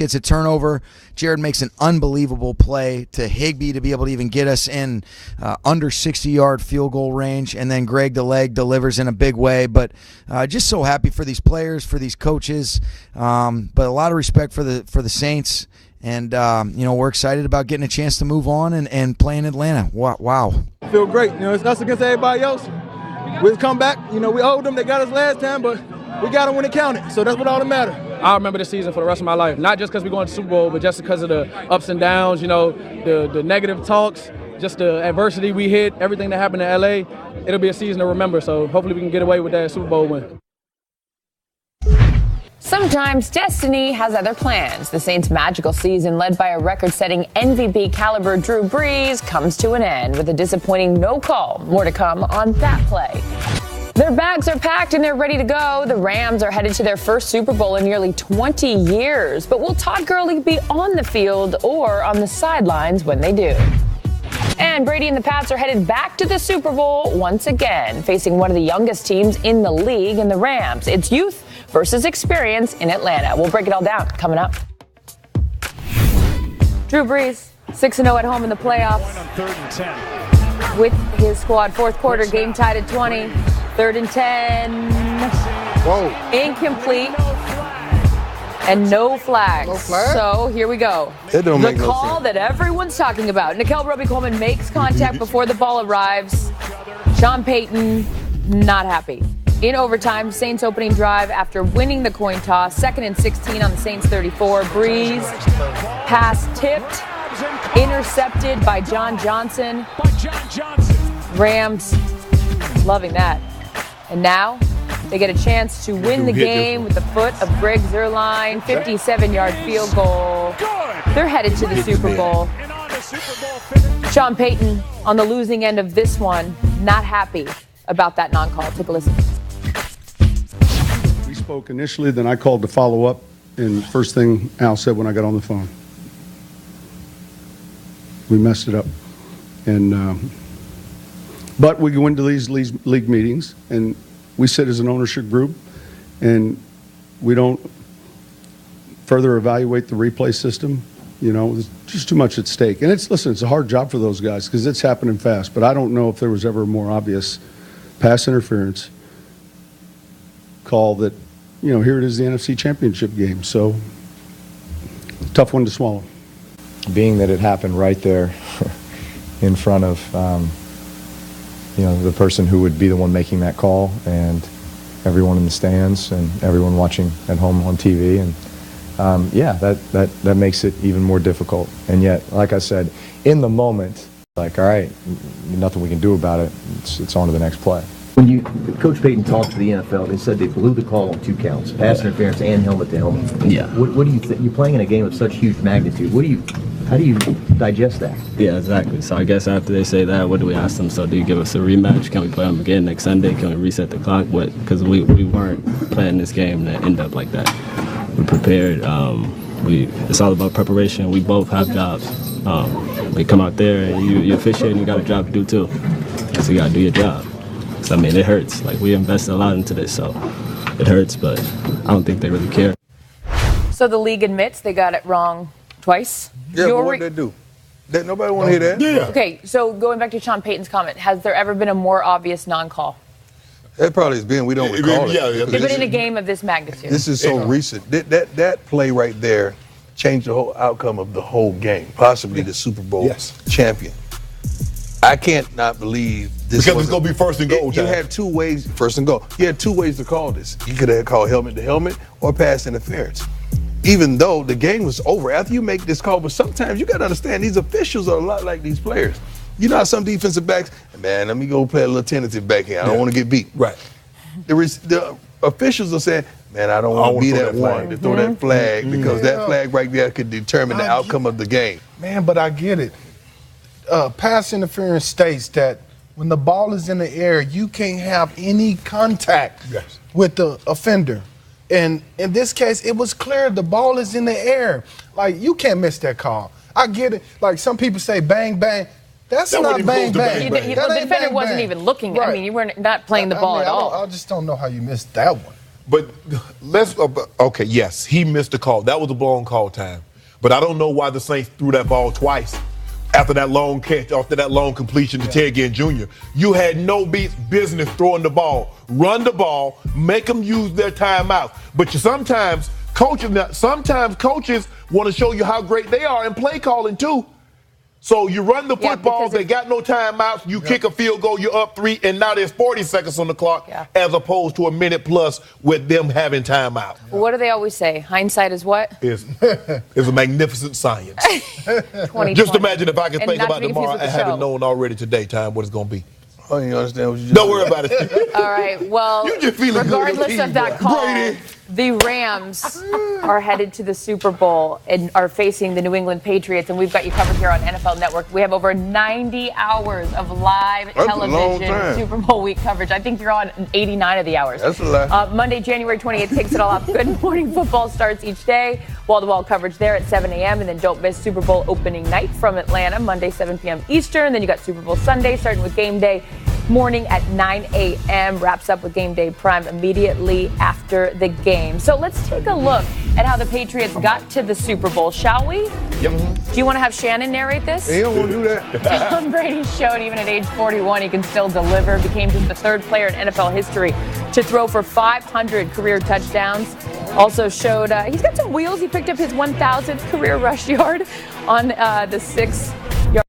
Gets a turnover. Jared makes an unbelievable play to Higbee to be able to even get us in under 60-yard field goal range, and then Greg the Leg delivers in a big way. But just so happy for these players, for these coaches, but a lot of respect for the Saints, and we're excited about getting a chance to move on and play in Atlanta. Wow. Feel great. It's us against everybody else. We'll come back. We owed them. They got us last time, but we got them when it counted. So that's what all that matters. I'll remember this season for the rest of my life, not just because we're going to the Super Bowl, but just because of the ups and downs, the negative talks, just the adversity we hit, everything that happened in L.A. It'll be a season to remember, so hopefully we can get away with that Super Bowl win. Sometimes destiny has other plans. The Saints' magical season, led by a record-setting MVP caliber Drew Brees, comes to an end with a disappointing no call. More to come on that play. Their bags are packed and they're ready to go. The Rams are headed to their first Super Bowl in nearly 20 years. But will Todd Gurley be on the field or on the sidelines when they do? And Brady and the Pats are headed back to the Super Bowl once again, facing one of the youngest teams in the league in the Rams. It's youth versus experience in Atlanta. We'll break it all down coming up. Drew Brees, 6-0 at home in the playoffs. 3rd and 10. With his squad, fourth quarter, game tied at 20. 3rd and 10. Whoa. Incomplete. And no flags. No flag? So here we go. It don't make the no call sense. that everyone's talking about. Nickel Roby-Coleman makes contact before the ball arrives. Sean Payton, not happy. In overtime, Saints opening drive after winning the coin toss. 2nd and 16 on the Saints 34. Breeze, pass tipped, intercepted by John Johnson. Rams loving that. And now they get a chance to win the game with the foot of Greg Zuerlein, 57-yard field goal. They're headed to the Super Bowl. Sean Payton on the losing end of this one, not happy about that non-call. Take a listen. We spoke initially, then I called to follow up, and first thing Al said when I got on the phone, we messed it up. And but we go into these league meetings, and we sit as an ownership group, and we don't further evaluate the replay system. There's just too much at stake. And it's a hard job for those guys because it's happening fast. But I don't know if there was ever a more obvious pass interference call that, here it is, the NFC Championship game. So, tough one to swallow. Being that it happened right there in front of, the person who would be the one making that call, and everyone in the stands and everyone watching at home on TV. And that makes it even more difficult. And yet, like I said, in the moment, all right, nothing we can do about it. It's on to the next play. When Coach Payton talked to the NFL, they said they blew the call on 2 counts, pass interference and helmet to helmet. Yeah. What do you think? You're playing in a game of such huge magnitude. How do you digest that? Yeah, exactly. So I guess after they say that, what do we ask them? So do you give us a rematch? Can we play them again next Sunday? Can we reset the clock? Because we weren't playing this game to end up like that. We prepared. It's all about preparation. We both have jobs. We come out there and you officiate and you got a job to do too. So you got to do your job. So, it hurts. We invested a lot into this, so it hurts, but I don't think they really care. So the league admits they got it wrong twice. Yeah, but what did they do? Nobody want to hear that? Yeah. Okay, so going back to Sean Payton's comment, has there ever been a more obvious non-call? It probably has been. We don't recall it. Yeah, but in a game of this magnitude. This is so recent. That play right there changed the whole outcome of the whole game, possibly the Super Bowl champion. I can't not believe this. Because it's going to be first and goal time. You had 2 ways, first and goal. You had 2 ways to call this. You could have called helmet to helmet or pass interference. Even though the game was over after you make this call, but sometimes you got to understand these officials are a lot like these players. You know how some defensive backs, man, let me go play a little tentative back here. I don't want to get beat. Right. The officials are saying, man, I don't want to be that one to throw that flag because that flag right there could determine the outcome of the game. Man, but I get it. Pass interference states that when the ball is in the air, you can't have any contact with the offender. And in this case, it was clear the ball is in the air. You can't miss that call. I get it. Some people say bang, bang. That's not bang, bang. The defender wasn't even looking. Right. You were not playing the ball at all. I just don't know how you missed that one. But let's okay. Yes, he missed the call. That was a blown call time. But I don't know why the Saints threw that ball twice after that long catch, after that long completion to Ted Ginn Jr. You had no business throwing the ball. Run the ball, make them use their timeout. But sometimes coaches want to show you how great they are in play calling too. So you run the football, they got no timeouts, you kick a field goal, you're up 3, and now there's 40 seconds on the clock as opposed to a minute plus with them having timeout. What do they always say? Hindsight is what? It's a magnificent science. 2020. Just imagine if I could think about to be tomorrow confused and with the have it show. known already today, time what it's going to be. I don't even understand what you just Don't worry about it. All right, well, You just feeling good regardless with of that team, call, Brady. the Rams are headed to the Super Bowl and are facing the New England Patriots, and we've got you covered here on NFL Network. We have over 90 hours of live That's a long television time. Super Bowl week coverage. I think you're on 89 of the hours. That's a lot. Monday, January 28th kicks it all off. Good Morning Football starts each day. Wall-to-wall coverage there at 7 a.m. And then don't miss Super Bowl opening night from Atlanta, Monday, 7 p.m. Eastern. Then you got Super Bowl Sunday starting with game day morning at 9 a.m. Wraps up with Game Day Prime immediately after the game. So let's take a look at how the Patriots got to the Super Bowl, shall we? Yep. Do you want to have Shannon narrate this? He don't want to do that. Tom Brady showed even at age 41 he can still deliver. Became just the third player in NFL history to throw for 500 career touchdowns. Also showed he's got some wheels. He picked up his 1,000th career rush yard on the 6